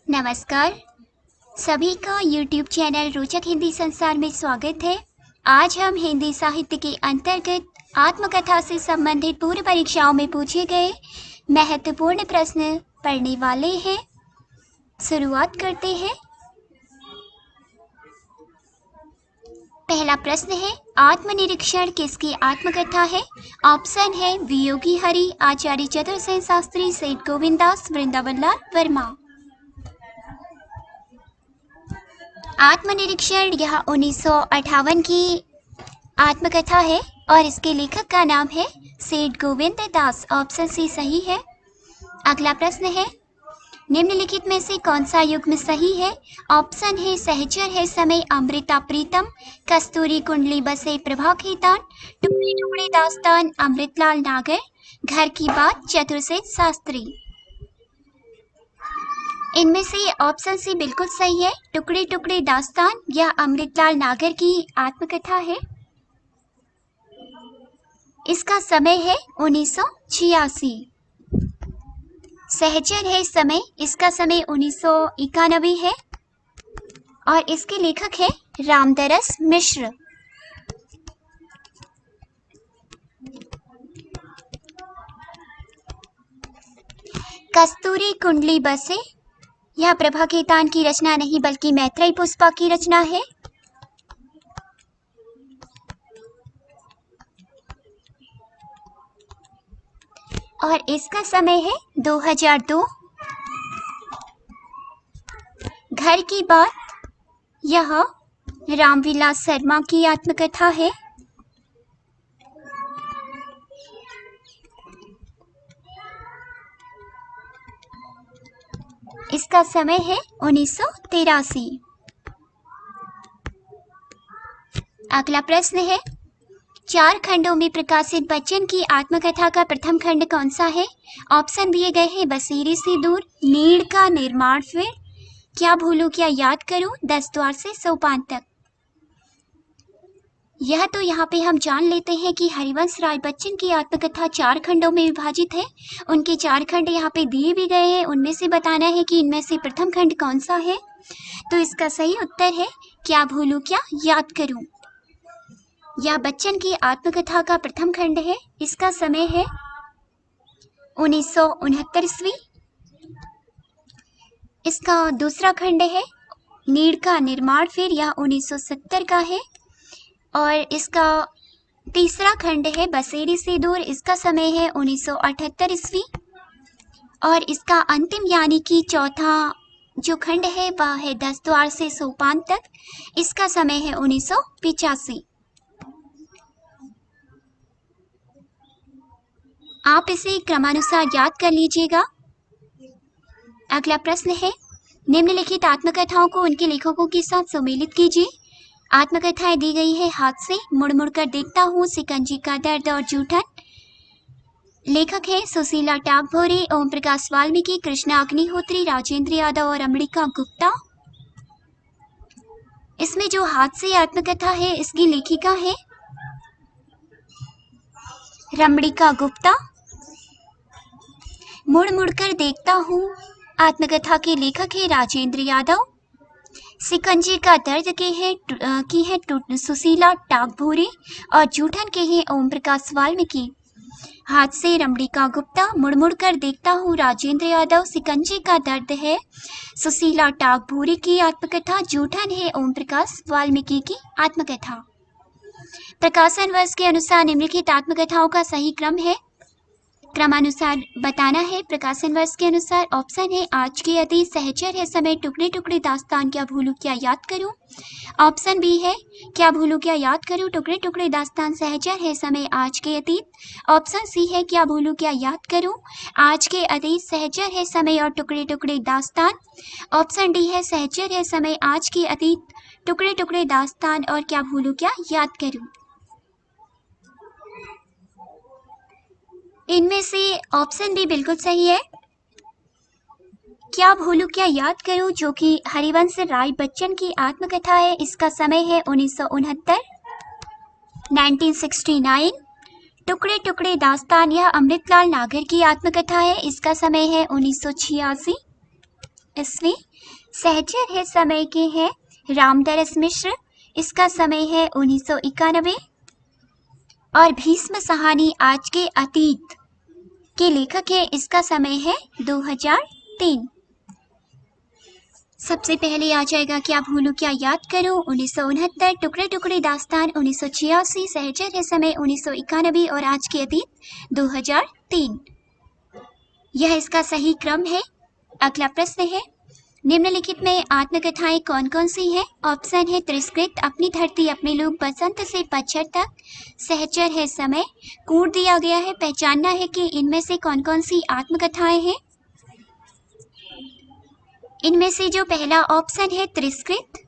नमस्कार। सभी का YouTube चैनल रोचक हिंदी संसार में स्वागत है। आज हम हिंदी साहित्य के अंतर्गत आत्मकथा से संबंधित पूर्व परीक्षाओं में पूछे गए महत्वपूर्ण प्रश्न पढ़ने वाले हैं। शुरुआत करते हैं। पहला प्रश्न है, आत्मनिरीक्षण किसकी आत्मकथा है? ऑप्शन है वियोगी हरि, आचार्य चतुरसेन शास्त्री, सेठ गोविंदास, वृंदावन लाल वर्मा। आत्मनिरीक्षण यह 1958 की आत्मकथा है और इसके लेखक का नाम है सेठ गोविंद दास। ऑप्शन सी सही है। अगला प्रश्न है, निम्नलिखित में से कौन सा युग्म सही है? ऑप्शन है सहचर है समय, अमृता प्रीतम, कस्तूरी कुंडली बसे प्रभा खेतान, टुकड़े टुकड़े दास्तान अमृतलाल नागर, घर की बात चतुरसेन शास्त्री। इनमें से ऑप्शन सी बिल्कुल सही है। टुकड़े टुकड़े दास्तान यह अमृतलाल नागर की आत्मकथा है। इसका समय है 1986। सहचर है समय, इसका समय 1991 है और इसके लेखक है रामदरस मिश्र। कस्तूरी कुंडली बसे यह प्रभा खेतान की रचना नहीं बल्कि मैत्रेयी पुष्पा की रचना है। और इसका समय है 2002। घर की बात यह रामविलास शर्मा की आत्मकथा है। इसका समय है 1983। अगला प्रश्न है, 4 खंडों में प्रकाशित बच्चन की आत्मकथा का प्रथम खंड कौन सा है? ऑप्शन दिए गए हैं बसेरे से दूर, नीड़ का निर्माण फिर, क्या भूलूं क्या याद करूं, 10 द्वार से सोपान तक। यह तो यहाँ पे हम जान लेते हैं कि हरिवंश राय बच्चन की आत्मकथा 4 खंडों में विभाजित है। उनके 4 खंड यहाँ पे दिए भी गए हैं, उनमें से बताना है कि इनमें से प्रथम खंड कौन सा है। तो इसका सही उत्तर है क्या भूलूं क्या याद करूं। यह बच्चन की आत्मकथा का प्रथम खंड है। इसका समय है 1969 ईस्वी। इसका दूसरा खंड है नीड़ का निर्माण फिर, यह 1970 का है। और इसका तीसरा खंड है बसेरे से दूर, इसका समय है 1978 ईस्वी। और इसका अंतिम यानी कि चौथा जो खंड है वह है 10 द्वार से सोपान तक, इसका समय है 1985। आप इसे क्रमानुसार याद कर लीजिएगा। अगला प्रश्न है, निम्नलिखित आत्मकथाओं को उनके लेखकों के साथ सम्मिलित कीजिए। आत्मकथाएं दी गई है हाथ से, मुड़ मुड़ कर देखता हूँ, सिकंजी का दर्द और जूठन। लेखक है सुशीला टागभोरे, ओम प्रकाश वाल्मीकि, कृष्णा अग्निहोत्री, राजेंद्र यादव और अमृता गुप्ता। इसमें जो हाथ से आत्मकथा है इसकी लेखिका है रमणिका गुप्ता। मुड़ मुड़ कर देखता हूँ आत्मकथा के लेखक है राजेंद्र यादव। सिकंजी का दर्द के है सुशीला टागभोरे और जूठन के हैं ओम प्रकाश वाल्मीकि। हाथ से रमणिका गुप्ता, मुड़ मुड़ कर देखता हूँ राजेंद्र यादव, सिकंजी का दर्द है सुशीला टागभोरे की आत्मकथा, जूठन है ओम प्रकाश वाल्मीकि की आत्मकथा। प्रकाशन वर्ष के अनुसार निम्नलिखित आत्मकथाओं का सही क्रम है, क्रमानुसार बताना है। प्रकाशन वर्ष के अनुसार ऑप्शन है आज के अतीत, सहचर है समय, टुकड़े टुकड़े दास्तान, क्या भूलूं क्या याद करूं। ऑप्शन बी है क्या भूलूं क्या याद करूं, टुकड़े टुकड़े दास्तान, सहचर है समय, आज के अतीत। ऑप्शन सी है क्या भूलूं क्या याद करूं, आज के अतीत, सहचर है समय और टुकड़े टुकड़े दास्तान। ऑप्शन डी है सहचर है समय, आज के अतीत, टुकड़े टुकड़े दास्तान और क्या भूलूं क्या याद करूं। इनमें से ऑप्शन बी बिल्कुल सही है, क्या भूलूं क्या याद करूं, जो कि हरिवंश राय बच्चन की आत्मकथा है। इसका समय है 1969। टुकड़े टुकड़े दास्तान यह अमृतलाल नागर की आत्मकथा है। इसका समय है 1986। ईस्वी। सहचर है समय के हैं रामदरस मिश्र, इसका समय है 1991। और भीष्म सहानी आज के अतीत के लेखक है, इसका समय है 2003। सबसे पहले आ जाएगा क्या भूलूं क्या याद करूं 1969, टुकड़े टुकड़े दास्तान 1986, सहचर है समय 1991 और आज के अतीत 2003। यह इसका सही क्रम है। अगला प्रश्न है, निम्नलिखित में आत्मकथाएं कौन कौन सी हैं? ऑप्शन है तिरस्कृत, अपनी धरती अपने लोग, बसंत से पतझड़ तक, सहचर है समय। कोड दिया गया है, पहचानना है कि इनमें से कौन कौन सी आत्मकथाएं हैं। इनमें से जो पहला ऑप्शन है तिरस्कृत,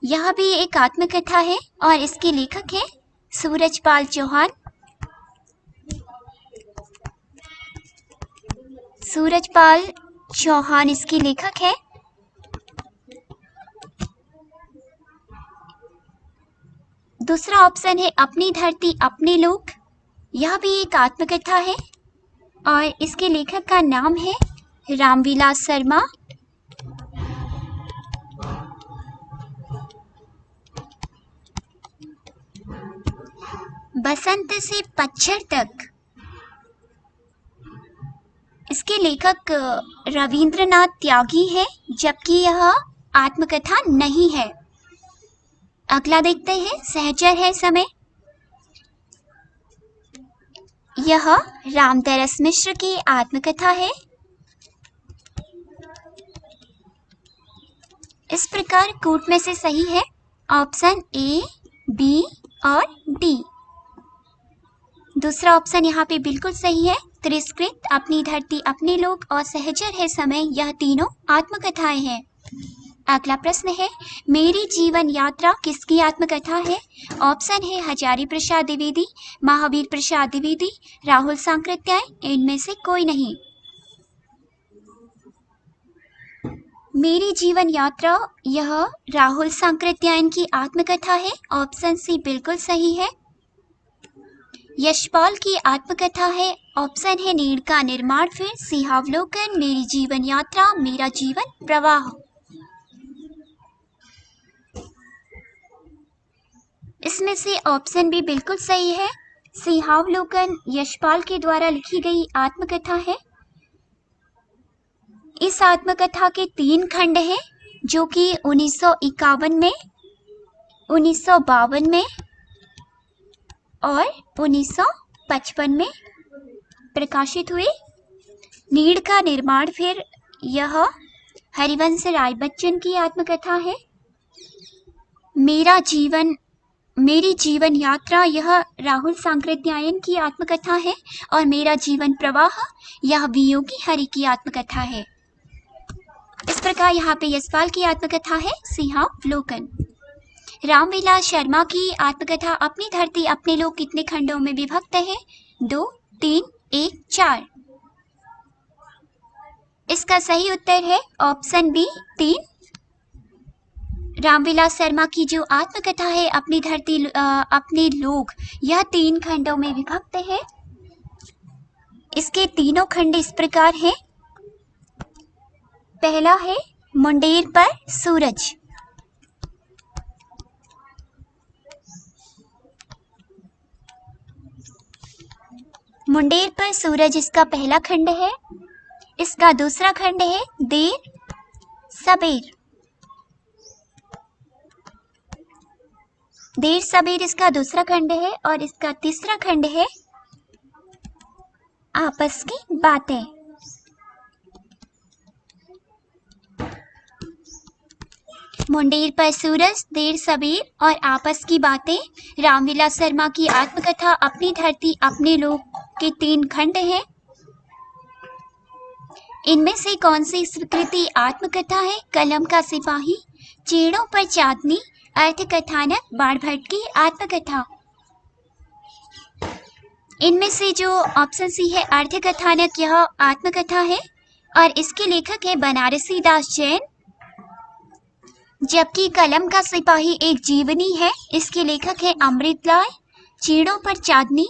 यह भी एक आत्मकथा है और इसके लेखक है सूरजपाल चौहान। सूरजपाल चौहान इसकी लेखक है। दूसरा ऑप्शन है अपनी धरती अपने लोग, यह भी एक आत्मकथा है और इसके लेखक का नाम है रामविलास शर्मा। बसंत से पतझड़ तक, इसके लेखक रविंद्रनाथ त्यागी है, जबकि यह आत्मकथा नहीं है। अगला देखते हैं, सहचर है समय, यह रामदरस मिश्र की आत्मकथा है। इस प्रकार कोट में से सही है ऑप्शन ए, बी और डी। दूसरा ऑप्शन यहाँ पे बिल्कुल सही है, तिरस्कृत, अपनी धरती अपने लोग और सहचर है समय, यह तीनों आत्मकथाएं हैं। अगला प्रश्न है, मेरी जीवन यात्रा किसकी आत्मकथा है? ऑप्शन है हजारी प्रसाद द्विवेदी, महावीर प्रसाद द्विवेदी, राहुल सांकृत्यायन, इनमें से कोई नहीं। मेरी जीवन यात्रा यह राहुल सांकृत्यायन की आत्मकथा है। ऑप्शन सी बिल्कुल सही है। यशपाल की आत्मकथा है। ऑप्शन है नीड़ का निर्माण, फिर सिंहावलोकन, मेरी जीवन यात्रा, मेरा जीवन प्रवाह। इसमें से ऑप्शन भी बिल्कुल सही है। सिंहावलोकन यशपाल के द्वारा लिखी गई आत्मकथा है। इस आत्मकथा के 3 खंड हैं, जो कि 1951 में, 1952 में और 1955 में प्रकाशित हुए। नीड़ का निर्माण, फिर यह हरिवंश राय बच्चन की आत्मकथा है। मेरी जीवन यात्रा यह राहुल सांकृत्यायन की आत्मकथा है और मेरा जीवन प्रवाह यह वियोगी हरि की आत्मकथा है। इस प्रकार यहाँ पे यशपाल की आत्मकथा है सिंहावलोकन। रामविलास शर्मा की आत्मकथा अपनी धरती अपने लोग कितने खंडों में विभक्त है? 2, 3, 1, 4। इसका सही उत्तर है ऑप्शन बी 3। रामविलास शर्मा की जो आत्मकथा है अपनी धरती अपने लोग, यह 3 खंडों में विभक्त है। इसके तीनों खंड इस प्रकार हैं। पहला है मुंडेर पर सूरज। मुंडेर पर सूरज इसका पहला खंड है। इसका दूसरा खंड है देर सबेर। देर सबेर इसका दूसरा खंड है और इसका तीसरा खंड है आपस की बातें। मुंडेर पर सूरज, देर सबेर और आपस की बातें रामविलास शर्मा की आत्मकथा अपनी धरती अपने लोग के 3 खंड हैं। इनमें से कौन सी स्वीकृति आत्मकथा है? कलम का सिपाही, चेड़ों पर चांदनी, अर्थ कथानक, बाण भट्ट की आत्मकथा। इनमें से जो ऑप्शन सी है अर्थ कथानक, यह आत्मकथा है और इसके लेखक है बनारसी दास जैन। जबकि कलम का सिपाही एक जीवनी है, इसके लेखक है अमृतलाल। चेड़ों पर चांदनी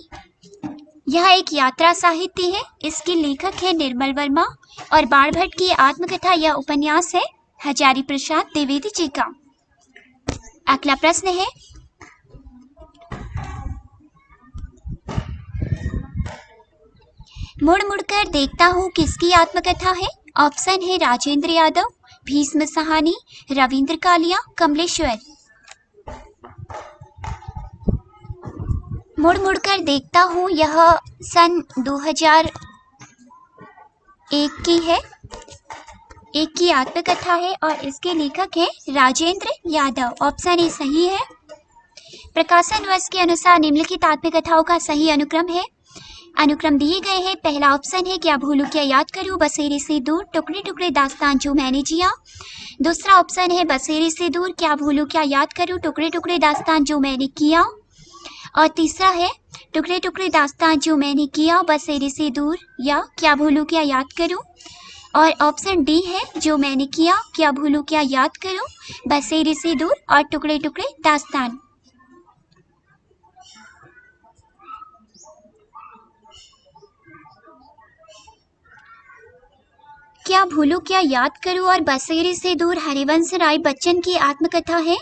यह एक यात्रा साहित्य है। इसके लेखक है निर्मल वर्मा और बाणभट्ट की आत्मकथा यह उपन्यास है हजारी प्रसाद द्विवेदी जी का। अगला प्रश्न है, मुड़ मुड़कर देखता हूँ किसकी आत्मकथा है? ऑप्शन है राजेंद्र यादव, भीष्म साहनी, रविंद्र कालिया, कमलेश्वर। मुड़ मुड़कर देखता हूँ यह सन 2001 की है, एक की आत्मकथा है और इसके लेखक है राजेंद्र यादव। ऑप्शन ए सही है। प्रकाशन वर्ष के अनुसार निम्नलिखित आत्मकथाओं का सही अनुक्रम है। अनुक्रम दिए गए हैं। पहला ऑप्शन है क्या भूलूं क्या याद करूं, बसेरे से दूर, टुकड़े टुकड़े दास्तान जो मैंने जिया। दूसरा ऑप्शन है बसेरे से दूर, क्या भूलूं क्या याद करूं, टुकड़े टुकड़े दास्तान जो मैंने किया। और तीसरा है टुकड़े टुकड़े दास्तान जो मैंने किया, बसेरे से दूर या क्या भूलूं क्या याद करूं। और ऑप्शन डी है जो मैंने किया, क्या भूलूं क्या याद करूं, बसेरे से दूर और टुकड़े टुकड़े दास्तान। क्या भूलूं क्या याद करूं और बसेरे से दूर हरिवंश राय बच्चन की आत्मकथा है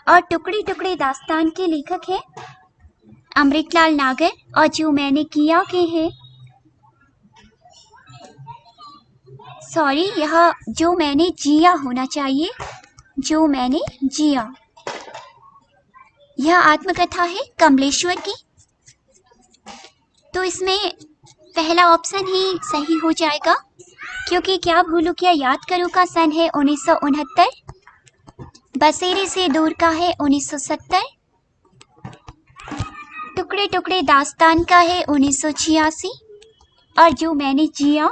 और टुकड़े टुकड़े दास्तान के लेखक है अमृतलाल नागर और जो मैंने किया के है, सॉरी यह जो मैंने जिया होना चाहिए, जो मैंने जिया। यह आत्मकथा है कमलेश्वर की। तो इसमें पहला ऑप्शन ही सही हो जाएगा क्योंकि क्या भूलूं क्या याद करूं का सन है 1969, बसेरे से दूर का है 1970, टुकड़े टुकड़े दास्तान का है 1986 और जो मैंने जिया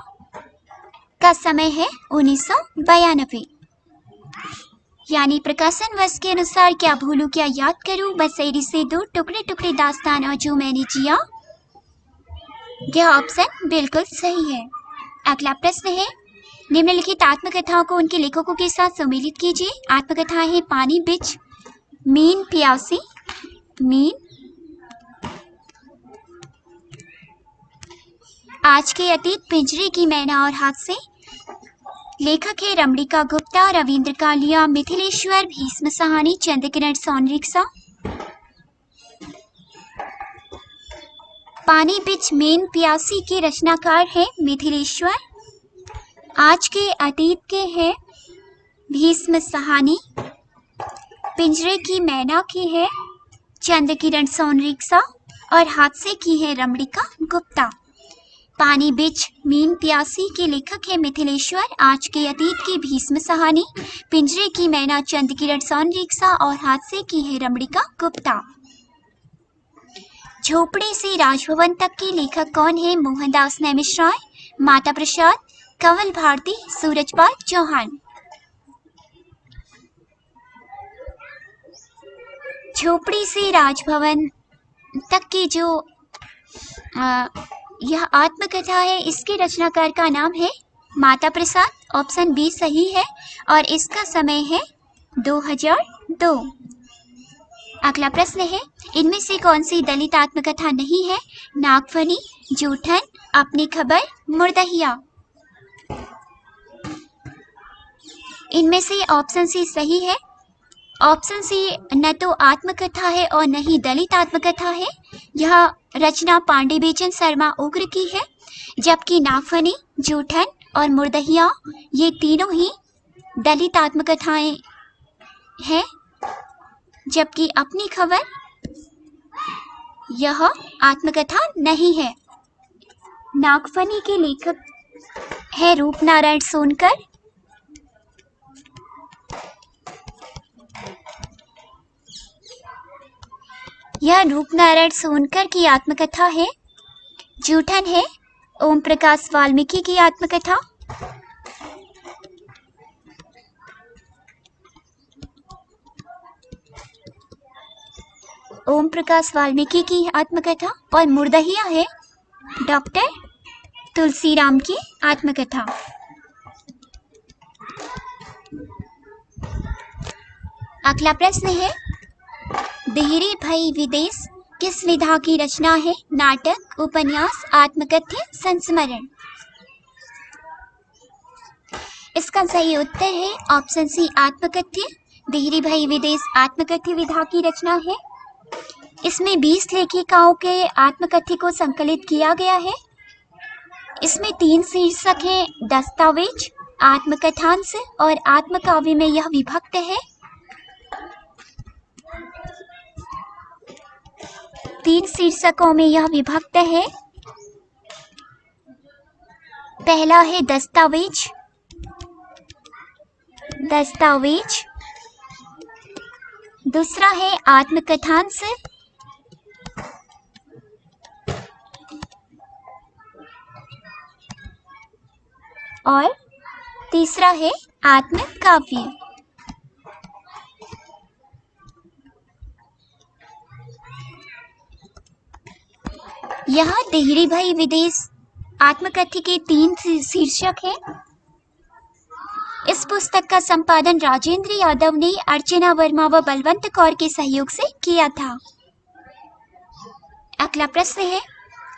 का समय है 1992। यानी प्रकाशन वर्ष के अनुसार क्या भूलूं क्या याद करूं, बसेरे से दूर, टुकड़े टुकड़े दास्तान और जो मैंने जिया, यह ऑप्शन बिल्कुल सही है। अगला प्रश्न है, निम्नलिखित आत्मकथाओं को उनके लेखकों के साथ सम्मिलित कीजिए। आत्मकथा है पानी बिच, मीन प्यासी, मीन, आज के अतीत, पिंजरे की मैना और हाथ से। लेखक है रमणिका गुप्ता, रविंद्र कालिया, मिथिलेश्वर, भीष्म साहनी, चंद्रकिरण सोनरिक्शा। पानी बिच मेन प्यासी के रचनाकार है मिथिलेश्वर। आज के अतीत के है भीष्म साहनी। पिंजरे की मैना की है चंद्रकिरण सोनरिक्शा और हादसे की है रमणिका गुप्ता। पानी बिच मीन प्यासी के लेखक है मिथिलेश्वर। आज के अतीत की भीष्म साहनी, पिंजरे की मैना चंद्रकिरण सोनरिक्शा और हादसे की है रमणिका गुप्ता। झोपड़ी से राजभवन तक के लेखक कौन है? मोहनदास नैमिषराय, माता प्रसाद, कंवल भारती, सूरजपाल चौहान। झोपड़ी से राजभवन तक की जो यह आत्मकथा है, इसके रचनाकार का नाम है माता प्रसाद। ऑप्शन बी सही है और इसका समय है 2002। अगला प्रश्न है, इनमें से कौन सी दलित आत्मकथा नहीं है? नागफनी, जूठन, अपनी खबर, मुर्दहिया। इनमें से ऑप्शन सी सही है। ऑप्शन सी न तो आत्मकथा है और न ही दलित आत्मकथा है। यह रचना पांडेबेचन शर्मा उग्र की है, जबकि नागफनी, जूठन और मुर्दहिया ये तीनों ही दलित आत्मकथाएं हैं, जबकि अपनी खबर यह आत्मकथा नहीं है। नागफनी के लेखक है रूपनारायण सोनकर। यह रूपनारायण सोनकर की आत्मकथा है। जूठन है ओम प्रकाश वाल्मीकि की आत्मकथा। ओम प्रकाश वाल्मीकि की आत्मकथा और मुर्दहिया है डॉक्टर तुलसीराम की आत्मकथा। अगला प्रश्न है, देहरी भई विदेश किस विधा की रचना है? नाटक, उपन्यास, आत्मकथ्य, संस्मरण। इसका सही उत्तर है ऑप्शन सी आत्मकथ्य। देहरी भाई विदेश आत्मकथ्य विधा की रचना है। इसमें 20 लेखिकाओं के आत्मकथ्य को संकलित किया गया है। इसमें 3 शीर्षक हैं, दस्तावेज, आत्मकथांश और आत्मकाव्य में यह विभक्त है। 3 शीर्षकों में यह विभक्त है। पहला है दस्तावेज, दूसरा है आत्मकथांश और तीसरा है आत्मकाव्य। यह देहरी भाई विदेश आत्मकथ्य के 3 शीर्षक हैं। इस पुस्तक का संपादन राजेंद्र यादव ने अर्चना वर्मा व बलवंत कौर के सहयोग से किया था। अगला प्रश्न है,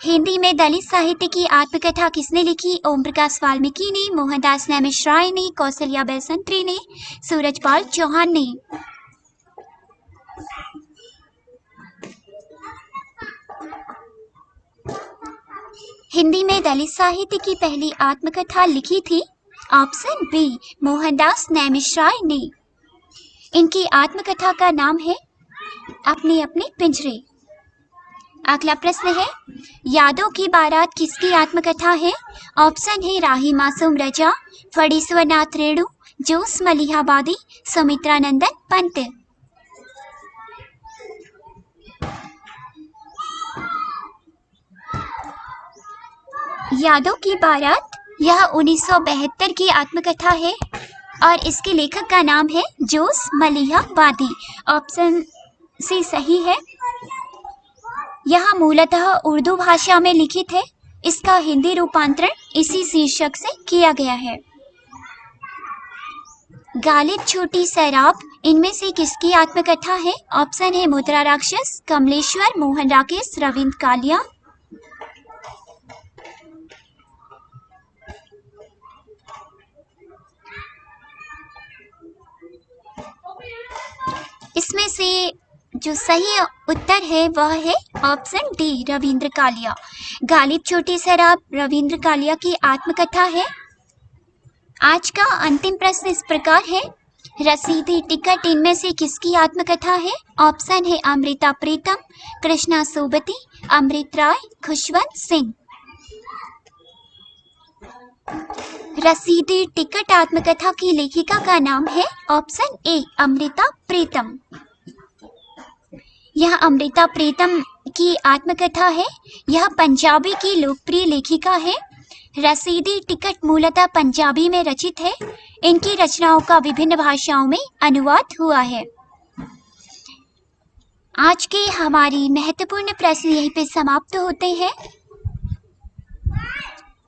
हिंदी में दलित साहित्य की आत्मकथा किसने लिखी? ओम प्रकाश वाल्मीकि ने, मोहनदास नैमिष राय ने, कौशल्या बैसंत्री ने, सूरजपाल चौहान ने। हिंदी में दलित साहित्य की पहली आत्मकथा लिखी थी ऑप्शन बी मोहनदास नैमिष राय ने। इनकी आत्मकथा का नाम है अपने अपने पिंजरे। अगला प्रश्न है, यादों की बारात किसकी आत्मकथा है? ऑप्शन है राही मासूम रजा, फणीश्वर नाथ रेणु, जोस मलिहाबादी, सुमित्रानंदन पंत। यादों की बारात यह 1972 की आत्मकथा है और इसके लेखक का नाम है जोस मलिहाबादी। ऑप्शन सी सही है। यह मूलतः उर्दू भाषा में लिखित है। इसका हिंदी रूपांतरण इसी शीर्षक से किया गया है। गालिब छोटी सैराब इनमें से किसकी आत्मकथा है? ऑप्शन है मुद्रा राक्षस, कमलेश्वर, मोहन राकेश, रविंद्र कालिया। इसमें से जो सही उत्तर है वह है ऑप्शन डी रविंद्र कालिया। गालिब छोटी सैराब रविंद्र कालिया की आत्मकथा है। आज का अंतिम प्रश्न इस प्रकार है, रसीदी टिकट इनमें से किसकी आत्मकथा है? ऑप्शन है अमृता प्रीतम, कृष्णा सोबती, अमृत राय, खुशवंत सिंह। रसीदी टिकट आत्मकथा की लेखिका का नाम है ऑप्शन ए अमृता प्रीतम। यह अमृता प्रीतम की आत्मकथा है। यह पंजाबी की लोकप्रिय लेखिका है। रसीदी टिकट मूलतः पंजाबी में रचित है। इनकी रचनाओं का विभिन्न भाषाओं में अनुवाद हुआ है। आज के हमारी महत्वपूर्ण प्रश्न यहीं पे समाप्त होते हैं।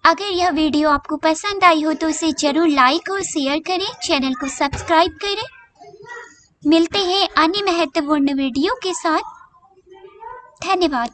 अगर यह वीडियो आपको पसंद आई हो तो इसे जरूर लाइक और शेयर करें, चैनल को सब्सक्राइब करें। मिलते हैं अन्य महत्वपूर्ण वीडियो के साथ। धन्यवाद।